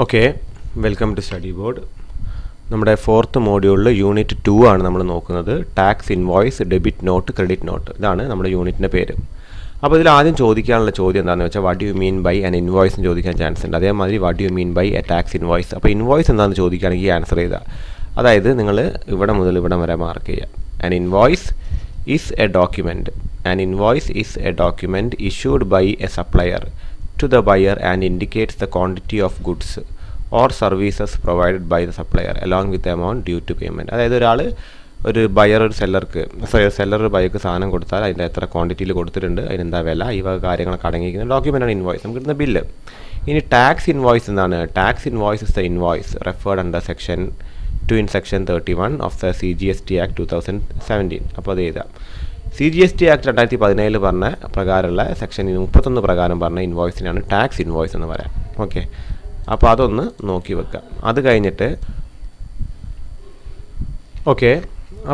Okay, welcome to study board. നമ്മുടെ fourth മോഡ്യൂളിൽ unit 2 ആണ് നമ്മൾ നോക്കുന്നത്. Tax invoice, debit note, credit note. ഇതാണ് നമ്മുടെ യൂണിറ്റിൻ്റെ പേര്. അപ്പോൾ ഇതിൽ ആദ്യം ചോദിക്കാനുള്ള ചോദ്യം എന്താണെന്ന് വെച്ചാൽ what you mean by an invoice എന്ന് ചോദിക്കാൻ ചാൻസ് ഉണ്ട്. അതേമാതിരി what you mean by a tax invoice. അപ്പോൾ ഇൻവോയ്സ് എന്താണെന്ന് ചോദിക്കുകയാണെങ്കിൽ ആൻസർ ചെയ്താൽ, അതായത് നിങ്ങൾ ഇവിടെ മുതൽ ഇവിടെ വരെ മാർക്ക് ചെയ്യുക. An invoice is a document. An invoice is a document issued by a supplier to the buyer and indicates the quantity of goods or services provided by the supplier along with the amount due to payment. അതായത് ഒരു buyer ഒരു seller ഒരു ബയർക്ക് സാധനം കൊടുത്താൽ അതിൻ്റെ എത്ര ക്വാണ്ടിറ്റിയിൽ കൊടുത്തിട്ടുണ്ട്, അതിനെന്താ വില, ഈ വക കാര്യങ്ങളൊക്കെ അടങ്ങിയിരിക്കുന്ന ഡോക്യുമെൻ്റാണ് ഇൻവോയ്സ്. നമുക്ക് കിട്ടുന്ന ബില്ല്. ഇനി ടാക്സ് ഇൻവോയ്സ് എന്താണ്? Tax invoice is the invoice referred under section 31 of the CGST Act 2017. അപ്പോൾ അത് എഴുതാം. CGST Act 2017 പറഞ്ഞ പ്രകാരമുള്ള സെക്ഷൻ 31 പ്രകാരം പറഞ്ഞ ഇൻവോയ്സിനാണ് ടാക്സ് ഇൻവോയ്സ് എന്ന് പറയാം. ഓക്കെ, അപ്പോൾ അതൊന്ന് നോക്കി വെക്കാം. അത് കഴിഞ്ഞിട്ട് ഓക്കെ,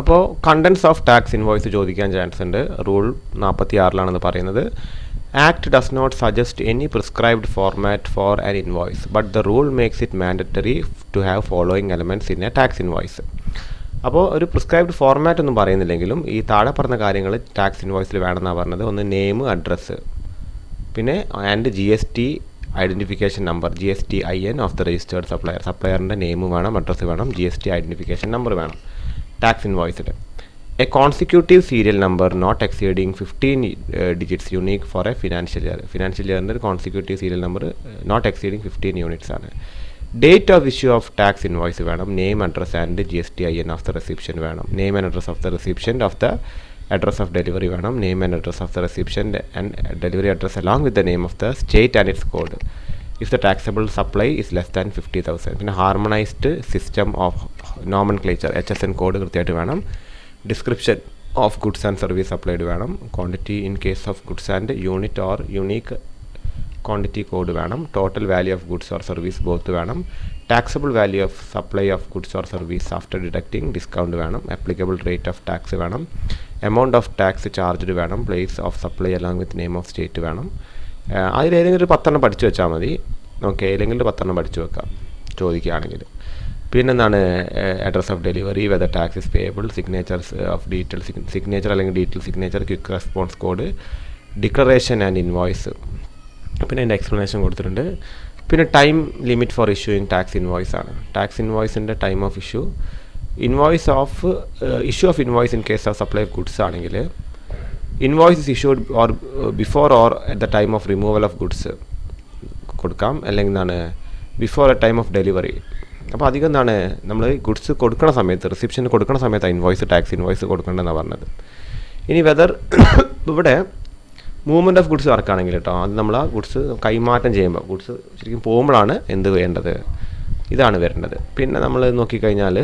അപ്പോൾ കണ്ടൻസ് ഓഫ് ടാക്സ് ഇൻവോയ്സ് ചോദിക്കാൻ ചാൻസ് ഉണ്ട്. റൂൾ 46 പറയുന്നത് act does not suggest any prescribed format for an invoice but the rule makes it mandatory to have following elements in a tax invoice. അപ്പോൾ ഒരു prescribed format ഒന്നും പറയുന്നില്ലെങ്കിലും ഈ താഴെ പറഞ്ഞ കാര്യങ്ങൾ ടാക്സ് ഇൻവോയ്സിൽ വേണമെന്നാണ് പറഞ്ഞത്. ഒന്ന് നെയിം, അഡ്രസ്സ്, പിന്നെ and GST identification number, GSTIN of the registered supplier. സപ്ലയറിൻ്റെ നെയിം വേണം, അഡ്രസ്സ് വേണം, GST ഐഡൻറ്റിഫിക്കേഷൻ നമ്പർ വേണം ടാക്സ് ഇൻവോയ്സിൽ. A consecutive serial number not exceeding 15 digits unique for a financial year. Financial ഇയറിൻ്റെ ഒരു consecutive serial number not exceeding 15 units ആണ്. Date of issue of tax invoice വേണം. Name, address and GSTIN of the recipient വേണം. Name and address of the recipient of the address of delivery വേണം. Name and address of the recipient and delivery address along with the name of the state and its code if the taxable supply is less than 50,000. പിന്നെ harmonised system of nomenclature HSN code കൃത്യമായിട്ട് വേണം. Description of goods and service supplied വേണം. Quantity in case of goods and unit or unique quantity code വേണം. Total value of goods or service both വേണം. Taxable value of supply of goods or service after deducting discount വേണം. Applicable rate of tax വേണം. Amount of tax charged വേണം. Place of supply along with name of state വേണം. അതിലേതെങ്കിലും ഒരു 10 പഠിച്ചു വെച്ചാൽ മതി. Okay, ഏതെങ്കിലും 10 പഠിച്ചു വെക്കാം ചോദിക്കുകയാണെങ്കിൽ. പിന്നെന്താണ് address of delivery, whether tax is payable, signatures of detail signature അല്ലെങ്കിൽ detail signature, quick response code, declaration and invoice. പിന്നെ അതിൻ്റെ എക്സ്പ്ലനേഷൻ കൊടുത്തിട്ടുണ്ട്. പിന്നെ time limit for issuing tax invoice ആണ്. ടാക്സ് ഇൻവോയ്സിൻ്റെ time of issue, invoice of issue of invoice in case of supply of goods ആണെങ്കിൽ invoice is issued or before or at the time of removal of goods കൊടുക്കാം, അല്ലെങ്കിൽ എന്താണ് before A time of delivery. അപ്പോൾ അധികം എന്താണ് നമ്മൾ goods കൊടുക്കുന്ന സമയത്ത്, റിസിപ്ഷന് കൊടുക്കുന്ന സമയത്ത് ഇൻവോയ്സ് ടാക്സ് ഇൻവോയ്സ് കൊടുക്കേണ്ടതെന്നാണ് പറഞ്ഞത്. ഇനി വെദർ ഇവിടെ മൂവ്മെൻറ്റ് ഓഫ് ഗുഡ്സ് വർക്കാണെങ്കിൽ കേട്ടോ, അത് നമ്മൾ ആ ഗുഡ്സ് കൈമാറ്റം ചെയ്യുമ്പോൾ ഗുഡ്സ് ശരിക്കും പോകുമ്പോഴാണ് എന്ത് വേണ്ടത്, ഇതാണ് വരേണ്ടത്. പിന്നെ നമ്മൾ നോക്കിക്കഴിഞ്ഞാൽ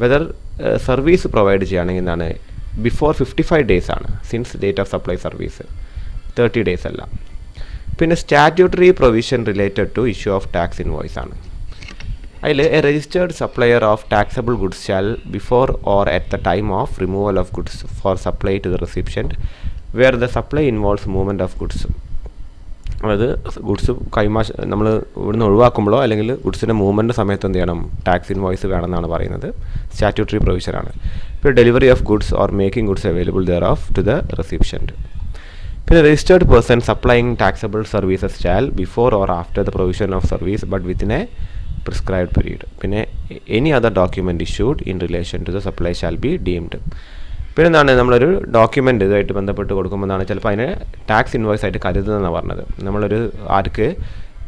വെദർ സർവീസ് പ്രൊവൈഡ് ചെയ്യുകയാണെങ്കിൽ എന്താണ് ബിഫോർ 55 days ആണ് since date of supply service, 30 days അല്ല. പിന്നെ statutory provision related to issue of tax invoice ആണ്. അതിൽ a registered supplier of taxable goods shall before or at the time of removal of goods for supply to the recipient where the supply involves movement of goods. അതായത് goods നമ്മൾ ഇവിടുന്ന് ഒഴിവാക്കുമ്പോഴോ അല്ലെങ്കിൽ ഗുഡ്സിൻ്റെ movement സമയത്ത് എന്ത് ചെയ്യണം, tax invoice വേണമെന്നാണ് പറയുന്നത്. Statutory പ്രൊവിഷനാണ്. പിന്നെ delivery of goods or making goods available there of to the recipient. പിന്നെ registered person supplying taxable services shall before or after the provision of service but within a prescribed period. പിന്നെ any other document issued in relation to the supply shall be deemed. പിന്നെ എന്താണ് നമ്മളൊരു document ഇതുമായിട്ട് ബന്ധപ്പെട്ട് കൊടുക്കുമ്പോൾ എന്താണ് ചിലപ്പോൾ അതിനെ ടാക്സ് ഇൻവോയ്സ് ആയിട്ട് കരുതുന്നതെന്നാണ് പറഞ്ഞത്. നമ്മളൊരു ആർക്ക്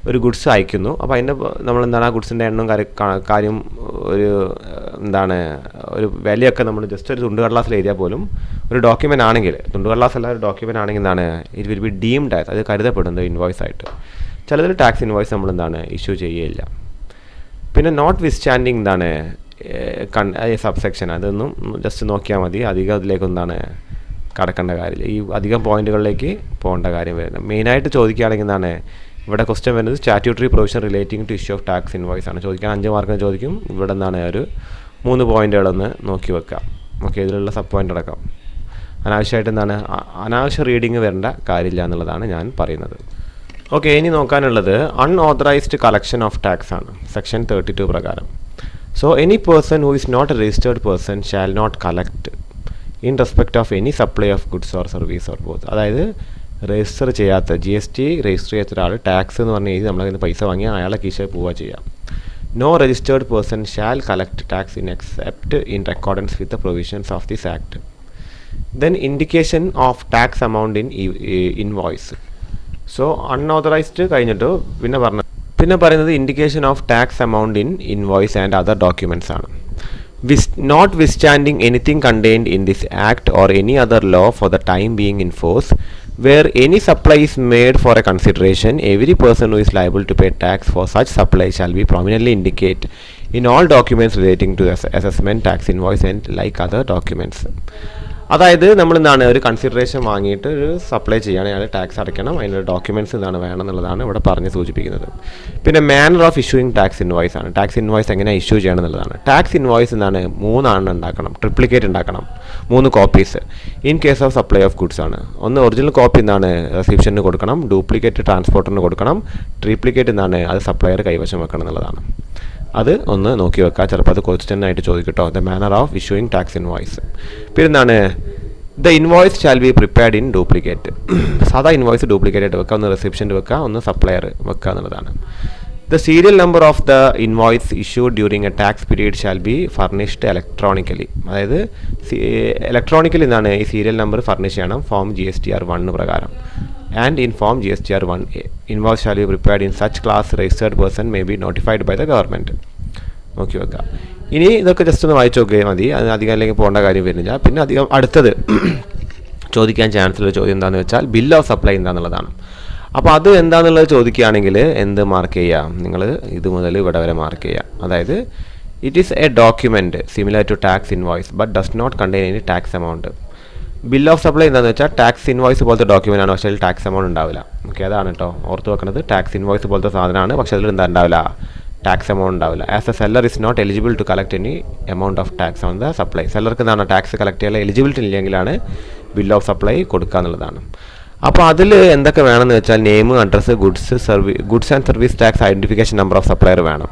ഒരു ഗുഡ്സ് അയക്കുന്നു, അപ്പോൾ അതിൻ്റെ നമ്മളെന്താണ് ആ ഗുഡ്സിൻ്റെ എണ്ണം കാര്യം ഒരു എന്താണ് ഒരു വിലയൊക്കെ നമ്മൾ ജസ്റ്റ് ഒരു തുണ്ടുകടലാസിൽ എഴുതിയാൽ പോലും ഒരു ഡോക്യുമെൻ്റ് ആണെങ്കിൽ, തുണ്ടുകടലാസല്ല ഒരു ഡോക്യുമെൻ്റ് ആണെങ്കിൽ എന്താണ് ഇറ്റ് വിൽ ബി ഡീംഡ് ആയത്, അത് കരുതപ്പെടുന്നത് ഇൻവോയ്സ് ആയിട്ട്. ചിലതിൽ ടാക്സ് ഇൻവോയ്സ് നമ്മളെന്താണ് ഇഷ്യൂ ചെയ്യുകയില്ല. പിന്നെ നോട്ട് വിത്ത്സ്റ്റാൻഡിങ് എന്താണ് സബ്സെക്ഷൻ, അതൊന്നും ജസ്റ്റ് നോക്കിയാൽ മതി. അധികം അതിലേക്ക് എന്താണ് കടക്കേണ്ട കാര്യമില്ല, ഈ അധികം പോയിന്റുകളിലേക്ക് പോകേണ്ട കാര്യം വരുന്നത്. മെയിനായിട്ട് ചോദിക്കുകയാണെങ്കിൽ എന്താണ് ഇവിടെ ക്വസ്റ്റ്യൻ വരുന്നത് statutory provision relating to issue of tax invoice ആണ്. ചോദിക്കാൻ 5 മാർക്കിന് ചോദിക്കും. ഇവിടെ എന്താണ് ഒരു 3 പോയിന്റുകളൊന്ന് നോക്കി വെക്കാം. ഓക്കെ, ഇതിലുള്ള സബ് പോയിന്റ് അടക്കം. അനാവശ്യമായിട്ട് എന്താണ് അനാവശ്യ റീഡിങ് വരേണ്ട കാര്യമില്ല എന്നുള്ളതാണ് ഞാൻ പറയുന്നത്. ഓക്കെ, ഇനി നോക്കാനുള്ളത് അൺഓതറൈസ്ഡ് കളക്ഷൻ ഓഫ് ടാക്സ് ആണ്, സെക്ഷൻ 32 പ്രകാരം. So any person who is not a registered person shall not collect in respect of any supply of goods or service or both. അതായത് രജിസ്റ്റർ ചെയ്യാത്ത, GST രജിസ്റ്റർ ചെയ്യാത്ത ഒരാൾ tax എന്ന് പറഞ്ഞ് എഴുതി നമ്മളതിന് പൈസ വാങ്ങി അയാളെ കീശയിൽ പോവുക ചെയ്യാം. No registered person shall collect tax in except in accordance with the provisions of this act. Then indication of tax amount in invoice. So unauthorised കഴിഞ്ഞിട്ട് പിന്നെ പറയുന്നത് indication of tax amount in invoice and other documents ആണ്. Notwithstanding anything contained in this act or any other law for the time being in force, where any supply is made for a consideration, every person who is liable to pay tax for such supply shall be prominently indicate in all documents relating to assessment, tax invoice and like other documents. അതായത് നമ്മൾ എന്താണ് ഒരു consideration വാങ്ങിയിട്ട് ഒരു supply ചെയ്യുകയാണെങ്കിൽ അയാൾ tax അടയ്ക്കണം, അതിൻ്റെ ഡോക്യുമെൻറ്റ്സ് എന്താണ് വേണം എന്നുള്ളതാണ് ഇവിടെ പറഞ്ഞ് സൂചിപ്പിക്കുന്നത്. പിന്നെ manor of issuing tax invoice ആണ്. ടാക്സ് ഇൻവോയ്സ് എങ്ങനെ ഇഷ്യൂ ചെയ്യണം എന്നുള്ളതാണ്. ടാക്സ് ഇൻവോയ്സ് എന്താണ് 3 ഉണ്ടാക്കണം, ട്രിപ്ലിക്കേറ്റ് ഉണ്ടാക്കണം, 3 copies. In case of supply of goods ആണ്. ഒന്ന് ഒറിജിനൽ കോപ്പി എന്താണ് റിസീപ്ഷന് കൊടുക്കണം, ഡ്യൂപ്ലിക്കേറ്റ് ട്രാൻസ്പോർട്ടറിന് കൊടുക്കണം, ട്രിപ്ലിക്കേറ്റ് എന്താണ് അത് സപ്ലയർ കൈവശം വെക്കണം എന്നുള്ളതാണ്. അത് ഒന്ന് നോക്കി വെക്കുക, ചിലപ്പോൾ അത് ക്വസ്റ്റ്യൻ ആയിട്ട് ചോദിക്കട്ടോ. The manner of issuing tax invoice. പിന്നെ എന്താണ് the invoice shall be prepared in duplicate. സാധാ ഇൻവോയ്സ് ഡ്യൂപ്ലിക്കേറ്റ് ആയിട്ട് വെക്കുക, ഒന്ന് റിസപ്ഷനിൽ വെക്കുക, ഒന്ന് സപ്ലയർ വെക്കുക എന്നുള്ളതാണ്. The serial number of the invoice issued during a tax period shall be furnished electronically. അതായത് ഇലക്ട്രോണിക്കലി എന്താണ് ഈ സീരിയൽ നമ്പർ ഫർണിഷ് ചെയ്യണം ഫോം GSTR 1 പ്രകാരം. And in form GSTR 1A, invoice shall be prepared in such class registered person may be notified by the government. നോക്കി വെക്കുക. ഇനി ഇതൊക്കെ just ഒന്ന് വായിച്ചു നോക്കിയാൽ മതി, അത് അധികം അല്ലെങ്കിൽ പോകേണ്ട കാര്യം വരുന്നില്ല. പിന്നെ അധികം അടുത്തത് ചോദിക്കാൻ ചാൻസ് ഉള്ള ചോദ്യം എന്താണെന്ന് വെച്ചാൽ ബിൽ ഓഫ് സപ്ലൈ എന്താണെന്നുള്ളതാണ്. അപ്പോൾ അത് എന്താണെന്നുള്ളത് ചോദിക്കുകയാണെങ്കിൽ എന്ത് മാർക്ക് ചെയ്യുക, നിങ്ങൾ ഇത് മുതൽ ഇവിടെ വരെ മാർക്ക് ചെയ്യുക. അതായത് it is a document similar to tax invoice but does not contain any tax amount. Bill of supply എന്താണെന്ന് വെച്ചാൽ ടാക്സ് ഇൻവോയ്സ് പോലത്തെ ഡോക്യുമെൻ്റ് ആണ്, പക്ഷേ അതിൽ ടാക്സ് എമൗണ്ട് ഉണ്ടാവില്ല. ഓക്കെ, അതാണ് കേട്ടോ ഓർത്ത് വെക്കുന്നത്. ടാക്സ് ഇൻവോയ്സ് പോലത്തെ സാധനമാണ്, പക്ഷേ അതിൽ എന്താ ഉണ്ടാവില്ല, ടാക്സ് എമൗണ്ട് ഉണ്ടാവില്ല. As a seller is not eligible to collect any amount of tax on the supply. സെല്ലർക്ക് എന്താണ് ടാക്സ് കളക്ട് ചെയ്യാൻ എലിജിബിലിറ്റി ഇല്ലെങ്കിലാണ് ബിൽ ഓഫ് സപ്ലൈ കൊടുക്കുക എന്നുള്ളതാണ്. അപ്പോൾ അതിൽ എന്തൊക്കെ വേണമെന്ന് വെച്ചാൽ name, address, goods and service tax identification number of supplier വേണം.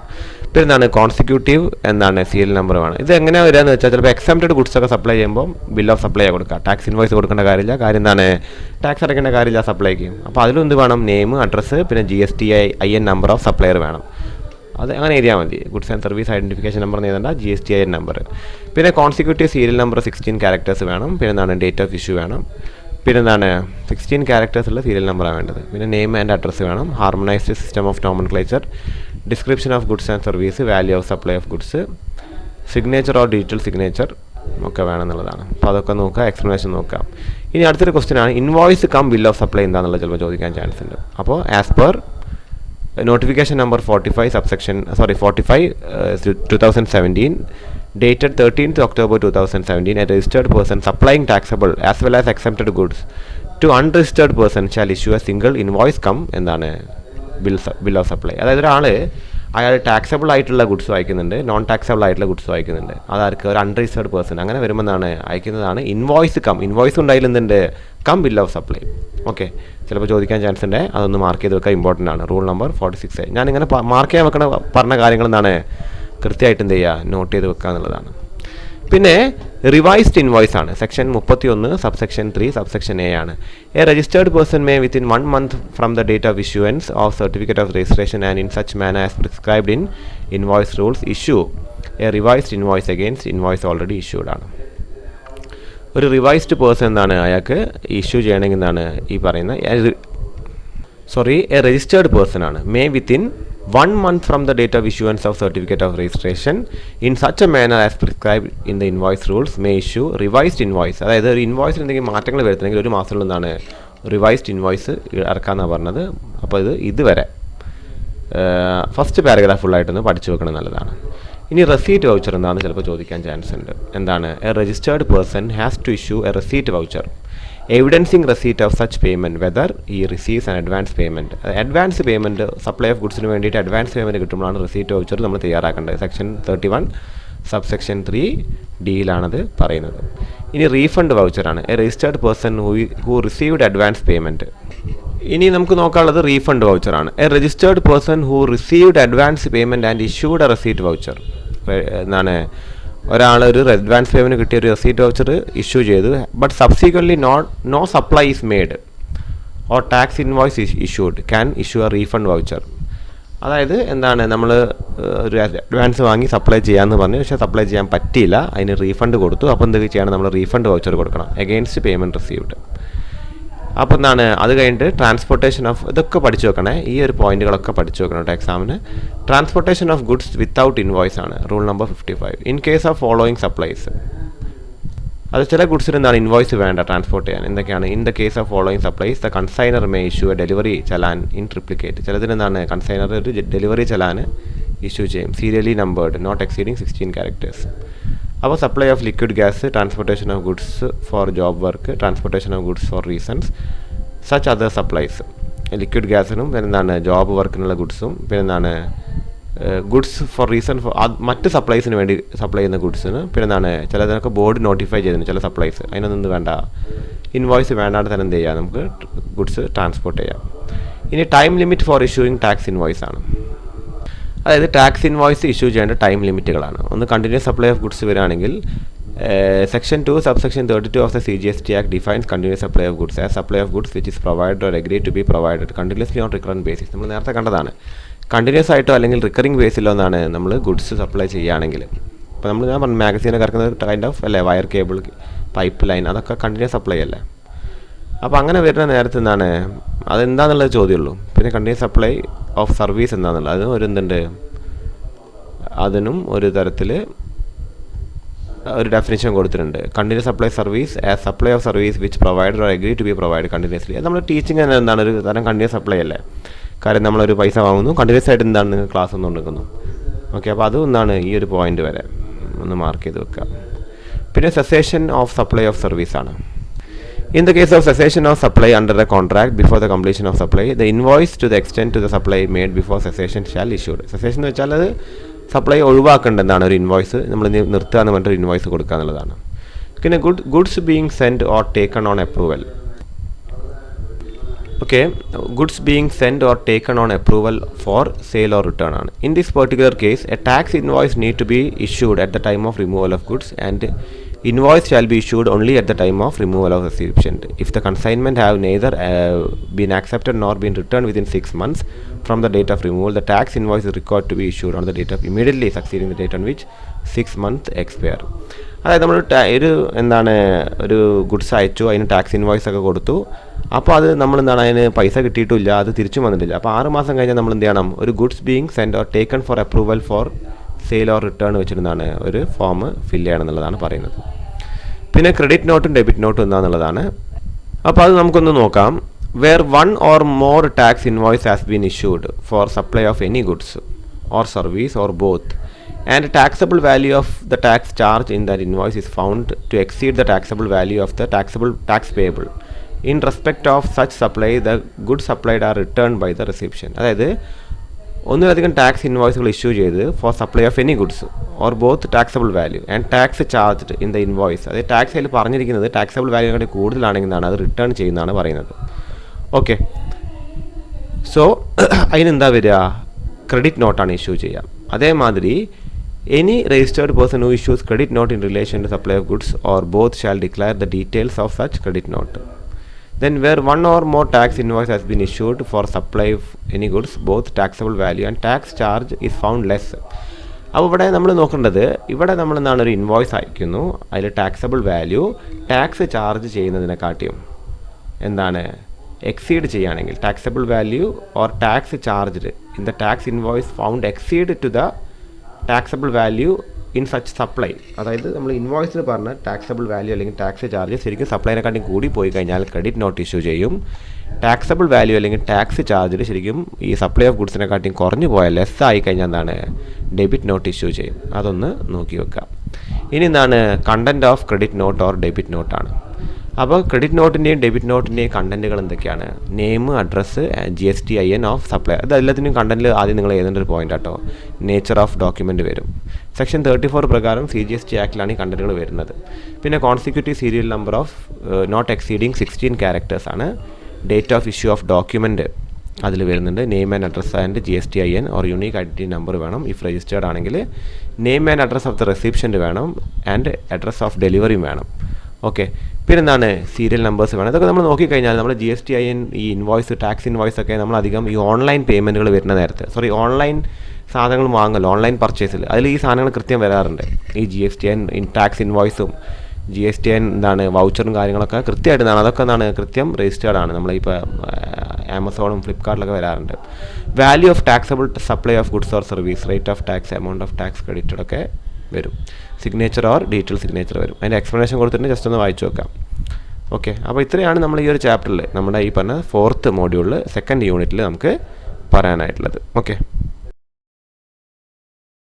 പിന്നെ എന്താണ് കോൺസിക്യൂട്ടീവ് എന്താണ് സീരിയൽ നമ്പർ വേണം. ഇത് എങ്ങനെയാണ് വരിക എന്ന് വെച്ചാൽ ചിലപ്പോൾ എക്സംപ്റ്റഡ് ഗുഡ്സ് ഒക്കെ സപ്ലൈ ചെയ്യുമ്പോൾ ബിൽ ഓഫ് സപ്ലൈ കൊടുക്കുക, ടാക്സ് ഇൻവോയ്സ് കൊടുക്കേണ്ട കാര്യമില്ല. കാര്യം എന്താണ് ടാക്സ് അടയ്ക്കേണ്ട കാര്യമില്ല സപ്ലൈക്ക്. അപ്പോൾ അതിലും എന്ത് വേണം, നെയിം, അഡ്രസ്സ്, പിന്നെ GSTIN നമ്പർ ഓഫ് സപ്ലയർ വേണം. അത് അങ്ങനെ എഴുതിയാൽ മതി. Goods and service identification number എന്ന് എഴുതേണ്ട, GSTIN നമ്പർ. പിന്നെ കോൺസിക്യൂട്ടീവ് സീരിയൽ നമ്പർ 16 ക്യാരക്ടേഴ്സ് വേണം. പിന്നെ എന്താണ് ഡേറ്റ് ഓഫ് ഇഷ്യൂ വേണം. പിന്നെ എന്താണ് 16 ക്യാരക്ടേഴ്സ് ഉള്ള സീരിയൽ നമ്പറാണ് വേണ്ടത്. പിന്നെ നെയിം ആൻഡ് അഡ്രസ്സ് വേണം. Harmonised system of nomenclature, description of goods and service, value of supply of goods, signature or digital signature ഒക്കെ വേണമെന്നുള്ളതാണ്. അപ്പോൾ അതൊക്കെ നോക്കുക, എക്സ്പ്ലനേഷൻ നോക്കാം. ഇനി അടുത്തൊരു ക്വസ്റ്റ്യൻ ആണ് invoice cum bill of supply എന്താണെന്നുള്ളത് ചിലപ്പോൾ ചോദിക്കാൻ ചാൻസ് ഉണ്ട്. അപ്പോൾ as per notification number 45/2017 dated 13th October 2017, a registered person supplying taxable as well as exempted goods to unregistered person shall issue a single invoice come എന്താണ് bill of supply. അതായത് ഒരാൾ അയാൾ taxable ആയിട്ടുള്ള goods വായിക്കുന്നുണ്ട്, non taxable ആയിട്ടുള്ള goods വായിക്കുന്നുണ്ട്. അതാർക്ക് ഒരു unregistered person അങ്ങനെ വരുമ്പോൾ എന്താണ് അയക്കുന്നതാണ് ഇൻവോയ്സ് കം. ഇൻവോയ്സ് ഉണ്ടായാലും എന്തുണ്ട് cum bill of supply. Okay, ചിലപ്പോൾ ചോദിക്കാൻ ചാൻസ് ഉണ്ട്, അതൊന്ന് മാർക്ക് ചെയ്ത് വെക്കുക, ഇമ്പോർട്ടൻ്റ് ആണ്. Rule number 46. ഞാനിങ്ങനെ മാർക്ക് ചെയ്യാൻ വെക്കണ പറഞ്ഞ കാര്യങ്ങൾ എന്താണ് കൃത്യമായിട്ട് എന്ത് ചെയ്യുക, നോട്ട് ചെയ്ത് വെക്കുക എന്നുള്ളതാണ്. പിന്നെ റിവൈസ്ഡ് ഇൻവോയ്സ് ആണ്. സെക്ഷൻ 31 സബ്സെക്ഷൻ 3 സബ്സെക്ഷൻ A ആണ്. A registered person may within 1 month from the date of issuance of certificate of registration and in such manner as prescribed in invoice rules issue a revised invoice against invoice already issued ആണ്. ഒരു revised person എന്താണ് അയാൾക്ക് issue ചെയ്യണമെങ്കിൽ എന്താണ് ഈ പറയുന്ന A registered person ആണ്. May within 1 month from the date of issuance of certificate of registration in such a manner as prescribed in the invoice rules may issue revised invoice. അതായത് ഒരു ഇൻവോയ്സിൽ എന്തെങ്കിലും മാറ്റങ്ങൾ വരുത്തണമെങ്കിൽ 1 മാസത്തിലുള്ള എന്താണ് റിവൈസ്ഡ് ഇൻവോയ്സ് ഇറക്കാമെന്നാണ് പറഞ്ഞത്. അപ്പോൾ ഇതുവരെ first paragraph ഫുള്ളായിട്ടൊന്ന് പഠിച്ചു വെക്കണം നല്ലതാണ്. ഇനി റെസീറ്റ് വൗച്ചർ എന്താണെന്ന് ചിലപ്പോൾ ചോദിക്കാൻ ചാൻസ് ഉണ്ട്. എന്താണ് a registered person has to issue a receipt voucher evidencing receipt of such payment whether he receives an advance payment. Advance payment supply of ഗുഡ്സിന് വേണ്ടിയിട്ട് അഡ്വാൻസ് പേയ്മെൻറ്റ് കിട്ടുമ്പോഴാണ് റെസീറ്റ് വൗച്ചർ നമ്മൾ തയ്യാറാക്കേണ്ടത്. സെക്ഷൻ 31 സബ്സെക്ഷൻ 3D പറയുന്നത്. ഇനി refund വൗച്ചറാണ്. A registered person who received advance payment ഇനി നമുക്ക് നോക്കാനുള്ളത് റീഫണ്ട് വൗച്ചറാണ്. A registered person who received advance payment and issued a receipt voucher. എന്താണ്, ഒരാൾ ഒരു അഡ്വാൻസ് പേയ്മെൻറ്റ് കിട്ടിയ ഒരു റെസീറ്റ് വൗച്ചർ ഇഷ്യൂ ചെയ്തു, but subsequently no supply is made or tax invoice issued can issue a refund voucher. അതായത് എന്താണ്, നമ്മൾ ഒരു അഡ്വാൻസ് വാങ്ങി സപ്ലൈ ചെയ്യാമെന്ന് പറഞ്ഞു, പക്ഷേ സപ്ലൈ ചെയ്യാൻ പറ്റിയില്ല, അതിന് റീഫണ്ട് കൊടുത്തു. അപ്പോൾ എന്തൊക്കെ ചെയ്യണം, നമ്മൾ റീഫണ്ട് വൗച്ചർ കൊടുക്കണം എഗെയിൻസ്റ്റ് പേയ്മെൻറ്റ് റിസീവ്ഡ്. അപ്പോൾ എന്താണ്, അത് കഴിഞ്ഞിട്ട് ട്രാൻസ്പോർട്ടേഷൻ ഓഫ്, ഇതൊക്കെ പഠിച്ചു വെക്കണേ, ഈ ഒരു പോയിന്റുകളൊക്കെ പഠിച്ചു വെക്കണം കേട്ടോ എക്സാമിന്. Transportation of goods without invoice ആണ് rule number 55. In case of following supplies, അത് ചില ഗുഡ്സിന് എന്താണ് ഇൻവോയ്സ് വേണ്ട ട്രാൻസ്പോർട്ട് ചെയ്യാൻ. എന്തൊക്കെയാണ്, in the case of following supplies the consignor may issue a delivery challan in triplicate. ചിലതിന് എന്താണ്, കൺസൈനർ ഒരു ഡെലിവറി ചലാന് ഇഷ്യൂ ചെയ്യും, serially numbered, not exceeding 16 characters. അപ്പോൾ supply of liquid gas, transportation of goods for job work, transportation of goods four reasons such other supplies. Liquid ഗ്യാസിനും പിന്നെ എന്താണ് job വർക്കിനുള്ള ഗുഡ്സും, പിന്നെ എന്താണ് ഗുഡ്സ് ഫോർ റീസൺ ഫോർ മറ്റ് സപ്ലൈസിന് വേണ്ടി സപ്ലൈ ചെയ്യുന്ന ഗുഡ്സിന്, പിന്നെ എന്താണ് ചിലതിനൊക്കെ ബോർഡ് നോട്ടിഫൈ ചെയ്തിരുന്നു ചില സപ്ലൈസ്, അതിനൊന്നും വേണ്ട, ഇൻവോയ്സ് വേണ്ടാണ്ട് തന്നെ എന്ത് ചെയ്യാം, നമുക്ക് ഗുഡ്സ് ട്രാൻസ്പോർട്ട് ചെയ്യാം. ഇനി time limit for issuing tax invoice ആണ്. അതായത് ടാക്സ് ഇൻവോയ്സ് ഇഷ്യൂ ചെയ്യേണ്ട ടൈം ലിമിറ്റുകളാണ്. ഒന്ന് കണ്ടിന്യൂസ് സപ്ലൈ ഓഫ് ഗുഡ്സ് വരികയാണെങ്കിൽ section 2 subsection 32 of the CGST act defines continuous supply of goods as supply of goods which is provided or agreed to be provided continuously on recurrent basis. നമ്മൾ നേരത്തെ കണ്ടതാണ്, continuous ആയിട്ടോ അല്ലെങ്കിൽ recurring ബേസിലോ എന്നാണ് നമ്മൾ goods supply ചെയ്യുകയാണെങ്കിൽ. ഇപ്പോൾ നമ്മൾ ഞാൻ പറഞ്ഞു മാഗസീനൊക്കെ ഇറക്കുന്നത് കൈൻഡ് ഓഫ് അല്ലേ, വയർ കേബിൾ, പൈപ്പ് ലൈൻ, അതൊക്കെ കണ്ടിന്യൂസ് സപ്ലൈ അല്ലേ. അപ്പോൾ അങ്ങനെ വരുന്ന നേരത്തെ എന്താണ്, അതെന്താണെന്നുള്ളത് ചോദ്യമുള്ളൂ. പിന്നെ കണ്ടിന്യൂസ് സപ്ലൈ ഓഫ് സർവീസ് എന്താണെന്നുള്ളത്, അതിനും ഒരു എന്തുണ്ട്, അതിനും ഒരു തരത്തിൽ ഒരു ഡെഫിനിഷൻ കൊടുത്തിട്ടുണ്ട്. Continuous supply service as supply of service which provider or agree to be provide continuously. അത് നമ്മൾ ടീച്ചിങ് തന്നെ എന്താണ്, ഒരു തരം കണ്ടിന്യൂസ് സപ്ലൈ അല്ലേ. കാര്യം നമ്മളൊരു പൈസ വാങ്ങുന്നു, കണ്ടിന്യൂസ് ആയിട്ട് എന്താണ് നിങ്ങൾ ക്ലാസ് ഒന്നും എടുക്കുന്നു. ഓക്കെ, അപ്പോൾ അതും എന്താണ് ഈ ഒരു പോയിന്റ് വരെ ഒന്ന് മാർക്ക് ചെയ്ത് വെക്കുക. പിന്നെ cessation of supply of service ആണ്. In the case of cessation of supply under a contract before the completion of supply, the invoice to the extent to the supply made before cessation shall issued. Cessation എന്ന് വെച്ചാൽ അത് supply ഒഴിവാക്കേണ്ടതാണ്, ഒരു invoice നമ്മൾ നിർത്തുക എന്ന് പറഞ്ഞിട്ട് invoice കൊടുക്കുക എന്നുള്ളതാണ്. പിന്നെ goods being send or taken on approval. Okay, goods being send or taken on approval for sale or return ആണ്. In this particular case a tax invoice need to be issued at the time of removal of goods and invoice shall be issued only at the time of removal of recipient. If the consignment have neither been accepted nor been returned within 6 months from the date of removal, the tax invoice is required to be issued on the date of immediately succeeding the date on which 6 months expire. അതായത് നമ്മൾ ഒരു എന്താണ് ഒരു goods അയച്ചു, അതിന് tax invoice ഒക്കെ കൊടുത്തു, അപ്പോൾ അത് നമ്മൾ എന്താണ് അതിന് പൈസ കിട്ടിയിട്ടില്ല, അത് തിരിച്ചു വന്നിട്ടില്ല. അപ്പോൾ 6 മാസം കഴിഞ്ഞാൽ നമ്മൾ എന്ത് ചെയ്യണം, ഒരു goods being send or taken for approval for sale or return വെച്ചിരുന്നാണ് ഒരു ഫോം ഫില്ല് ചെയ്യണം എന്നുള്ളതാണ് പറയുന്നത്. പിന്നെ ക്രെഡിറ്റ് നോട്ടും ഡെബിറ്റ് നോട്ടും എന്താണെന്നുള്ളതാണ്. അപ്പോൾ അത് നമുക്കൊന്ന് നോക്കാം. Where one or more tax invoice has been issued for supply of any goods or service or both and taxable value of the tax charge in that invoice is found to exceed the taxable value of the tax payable. In respect of such supply, the goods supplied are returned by the recipient. അതായത് ഒന്നിലധികം tax ഇൻവോയ്സുകൾ issue ചെയ്ത് four supply of any goods or both taxable value and tax charged in the invoice. അതായത് tax അതിൽ പറഞ്ഞിരിക്കുന്നത് taxable വാല്യൂവിനെക്കാട്ടി കൂടുതലാണെങ്കിലാണ് അത് return ചെയ്യുന്നതാണ് പറയുന്നത്. Okay, so അതിനെന്താ വരിക, ക്രെഡിറ്റ് നോട്ടാണ് ഇഷ്യൂ ചെയ്യുക. അതേമാതിരി any registered person who issues credit note in relation to supply of goods or both shall declare the details of such credit note. Then where one or more tax invoice has been issued for supply of any goods, both taxable value and tax charge is found less. അപ്പോൾ ഇവിടെ നമ്മൾ നോക്കേണ്ടത്, ഇവിടെ നമ്മൾ എന്താണ് ഒരു invoice അയക്കുന്നു, അതിൽ ടാക്സബിൾ വാല്യൂ ടാക്സ് ചാർജ് ചെയ്യുന്നതിനെക്കാട്ടിയും എന്താണ് എക്സീഡ് ചെയ്യുകയാണെങ്കിൽ taxable value or tax charged in the tax invoice found exceed to the taxable value in such supply. അതായത് നമ്മൾ ഇൻവോയ്സിൽ പറഞ്ഞ ടാക്സബിൾ വാല്യൂ അല്ലെങ്കിൽ ടാക്സ് ചാർജ് ശരിക്കും സപ്ലൈനെക്കാട്ടി കൂടി പോയി കഴിഞ്ഞാൽ ക്രെഡിറ്റ് നോട്ട് ഇഷ്യൂ ചെയ്യും. ടാക്സബിൾ വാല്യൂ അല്ലെങ്കിൽ ടാക്സ് ചാർജിൽ ശരിക്കും ഈ സപ്ലൈ ഓഫ് ഗുഡ്സിനെക്കാട്ടിയും കുറഞ്ഞു പോയാൽ ലെസ് ആയി കഴിഞ്ഞാൽ എന്താണ് ഡെബിറ്റ് നോട്ട് ഇഷ്യൂ ചെയ്യും. അതൊന്ന് നോക്കി വെക്കാം. ഇനി എന്താണ് content of credit note or debit നോട്ടാണ്. അപ്പോൾ ക്രെഡിറ്റ് നോട്ടിൻ്റെയും ഡെബിറ്റ് നോട്ടിൻ്റെയും കണ്ടൻറ്റുകൾ എന്തൊക്കെയാണ്, name, address, GSTIN of supply. അത് എല്ലാത്തിനും കണ്ടൻറ്റിൽ ആദ്യം നിങ്ങൾ എഴുതേണ്ട ഒരു പോയിൻ്റ് ആട്ടോ. നേച്ചർ ഓഫ് ഡോക്യുമെൻറ്റ് വരും. സെക്ഷൻ 34 പ്രകാരം CGST ആക്ടിലാണ് ഈ കണ്ടൻറ്റുകൾ വരുന്നത്. പിന്നെ consecutive serial number of not exceeding 16 characters ആണ്. Date of issue of document അതിൽ വരുന്നുണ്ട്. Name and address and GSTIN or unique identity number വേണം. ഇഫ് രജിസ്റ്റേർഡ് ആണെങ്കിൽ name and address of the recipient വേണം ആൻഡ് അഡ്രസ് ഓഫ് ഡെലിവറിയും വേണം. Okay, പിന്നെന്താണ് serial numbers വേണം. ഇതൊക്കെ നമ്മൾ നോക്കിക്കഴിഞ്ഞാൽ നമ്മൾ GSTIN, ഈ ഇൻവോയ്സ്, ടാക്സ് ഇൻവോയ്സ് ഒക്കെ നമ്മളധികം ഈ ഓൺലൈൻ പേയ്മെൻറ്റുകൾ വരുന്ന നേരത്തെ, ഓൺലൈൻ സാധനങ്ങൾ വാങ്ങല്ലോ, ഓൺലൈൻ പർച്ചേസിൽ അതിൽ ഈ സാധനങ്ങൾ കൃത്യം വരാറുണ്ട്. ഈ GSTIN ടാക്സ് ഇൻവോയ്സും GSTIN വൗച്ചറും കാര്യങ്ങളൊക്കെ കൃത്യമായിട്ട് അതൊക്കെ കൃത്യം രജിസ്റ്റേർഡ് ആണ്. നമ്മളിപ്പോൾ ആമസോണും ഫ്ലിപ്കാർട്ടിലൊക്കെ വരാറുണ്ട്. Value of taxable supply of goods or service, rate of tax, amount of tax credited ഒക്കെ വരും. സിഗ്നേച്ചർ ഓർ ഡീറ്റെയിൽ സിഗ്നേച്ചർ വരും. അതിൻ്റെ എക്സ്പ്ലനേഷൻ കൊടുത്തിട്ട് ജസ്റ്റ് ഒന്ന് വായിച്ചു നോക്കാം. ഓക്കെ, അപ്പോൾ ഇത്രയാണ് നമ്മൾ ഈ ഒരു ചാപ്റ്ററിൽ നമ്മുടെ ഈ പറഞ്ഞ 4th മോഡ്യൂളിൽ 2nd യൂണിറ്റിൽ നമുക്ക് പറയാനായിട്ടുള്ളത്. ഓക്കെ.